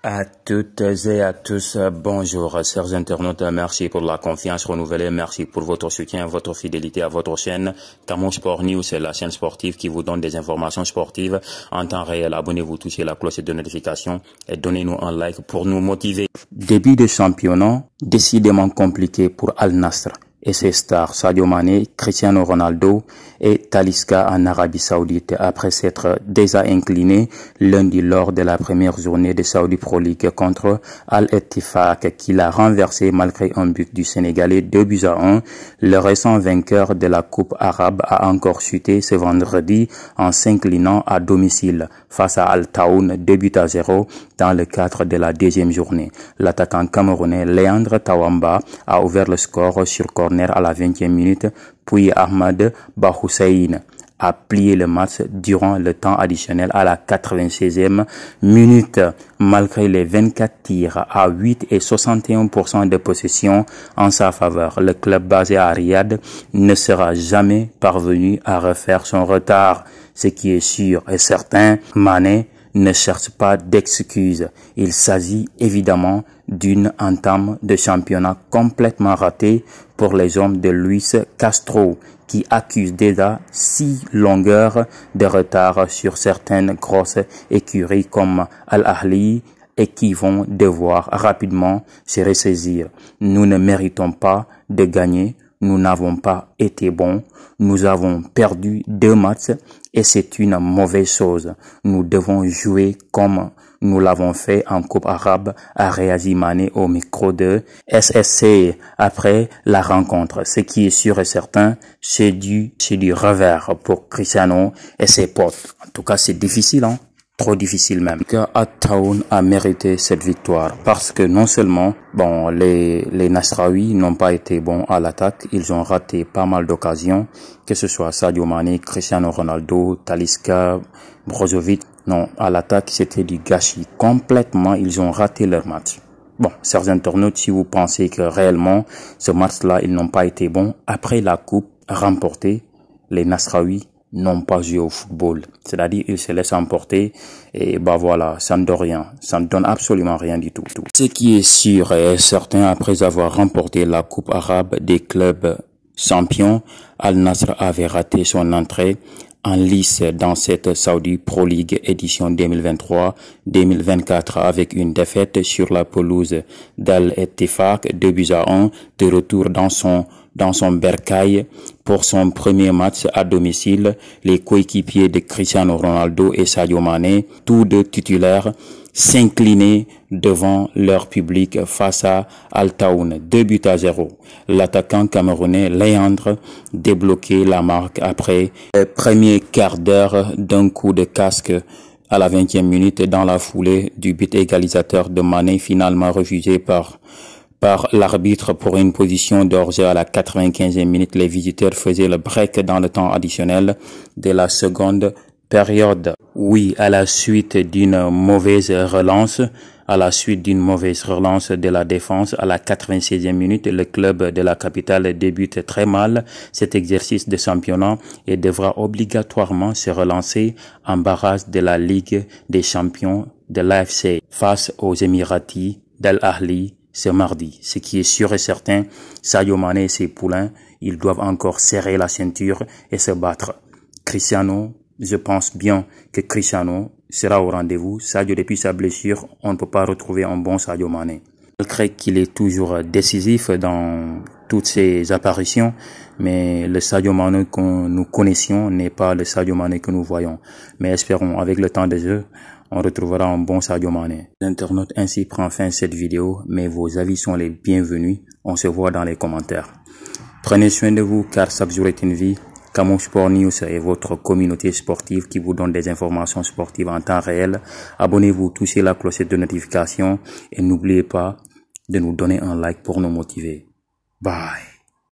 À toutes et à tous, bonjour, chers internautes, merci pour la confiance renouvelée, merci pour votre soutien, votre fidélité à votre chaîne. Camon Sport News, c'est la chaîne sportive qui vous donne des informations sportives en temps réel. Abonnez-vous, touchez la cloche de notification et donnez-nous un like pour nous motiver. Début de championnat, décidément compliqué pour Al Nassr et ses stars Sadio Mané, Cristiano Ronaldo et Talisca en Arabie Saoudite après s'être déjà incliné lundi lors de la première journée de Saudi Pro League contre Al-Ettifaq qui l'a renversé malgré un but du Sénégalais 2-1. Le récent vainqueur de la Coupe arabe a encore chuté ce vendredi en s'inclinant à domicile face à Al Taoun 2-0 dans le cadre de la deuxième journée. L'attaquant camerounais Léandre Tawamba a ouvert le score sur corner à la 20e minute, puis Ahmad Bahoussaïn a plié le match durant le temps additionnel à la 96e minute. Malgré les 24 tirs à 8 et 61% de possession en sa faveur, le club basé à Riyad ne sera jamais parvenu à refaire son retard. Ce qui est sûr et certain, Mané ne cherche pas d'excuses. Il s'agit évidemment d'une entame de championnat complètement ratée pour les hommes de Luis Castro, qui accuse déjà 6 longueurs de retard sur certaines grosses écuries comme Al-Ahli et qui vont devoir rapidement se ressaisir. Nous ne méritons pas de gagner. Nous n'avons pas été bons, nous avons perdu 2 matchs et c'est une mauvaise chose. Nous devons jouer comme nous l'avons fait en Coupe arabe, a réagi Mané au micro de SSC après la rencontre. Ce qui est sûr et certain, c'est du revers pour Cristiano et ses potes. En tout cas, c'est difficile, hein? Trop difficile même. Al Taoun a mérité cette victoire parce que non seulement les Nasraouis n'ont pas été bons à l'attaque, ils ont raté pas mal d'occasions, que ce soit Sadio Mané, Cristiano Ronaldo, Talisca, Brozovic. Non, à l'attaque c'était du gâchis. Complètement, ils ont raté leur match. Bon, chers internautes, si vous pensez que réellement ce match-là, ils n'ont pas été bons, après la coupe remportée, les Nasraouis n'ont pas joué au football. C'est-à-dire, ils se laissent emporter et voilà, ça ne donne rien. Ça ne donne absolument rien du tout. Ce qui est sûr et certain, après avoir remporté la Coupe arabe des clubs champions, Al Nassr avait raté son entrée en lice dans cette Saudi Pro League édition 2023-2024 avec une défaite sur la pelouse d'Al-Ettifaq 2-1 de retour dans son bercail pour son premier match à domicile. Les coéquipiers de Cristiano Ronaldo et Sadio Mané, tous deux titulaires, s'inclinaient devant leur public face à Al Taoun 2-0. L'attaquant camerounais Léandre débloquait la marque après le premier quart d'heure d'un coup de casque à la 20e minute dans la foulée du but égalisateur de Mané finalement refusé par l'arbitre pour une position d'hors-jeu à la 95e minute. Les visiteurs faisaient le break dans le temps additionnel de la seconde période. Oui, à la suite d'une mauvaise relance de la défense à la 96e minute, le club de la capitale débute très mal cet exercice de championnat et devra obligatoirement se relancer en barrage de la Ligue des champions de l'AFC face aux Émiratis d'Al-Ahli ce mardi. Ce qui est sûr et certain, Sadio Mané et ses poulains, ils doivent encore serrer la ceinture et se battre. Cristiano, je pense bien que Cristiano sera au rendez-vous. Sadio, depuis sa blessure, on ne peut pas retrouver un bon Sadio Mané. Malgré qu'il est toujours décisif dans toutes ses apparitions, mais le Sadio Mané que nous connaissions n'est pas le Sadio Mané que nous voyons. Mais espérons, avec le temps de jeu, on retrouvera un bon Sadio Mané. L'internaute ainsi prend fin cette vidéo, mais vos avis sont les bienvenus. On se voit dans les commentaires. Prenez soin de vous, car chaque jour est une vie. Camon Sport News est votre communauté sportive qui vous donne des informations sportives en temps réel. Abonnez-vous, touchez la clochette de notification et n'oubliez pas de nous donner un like pour nous motiver. Bye.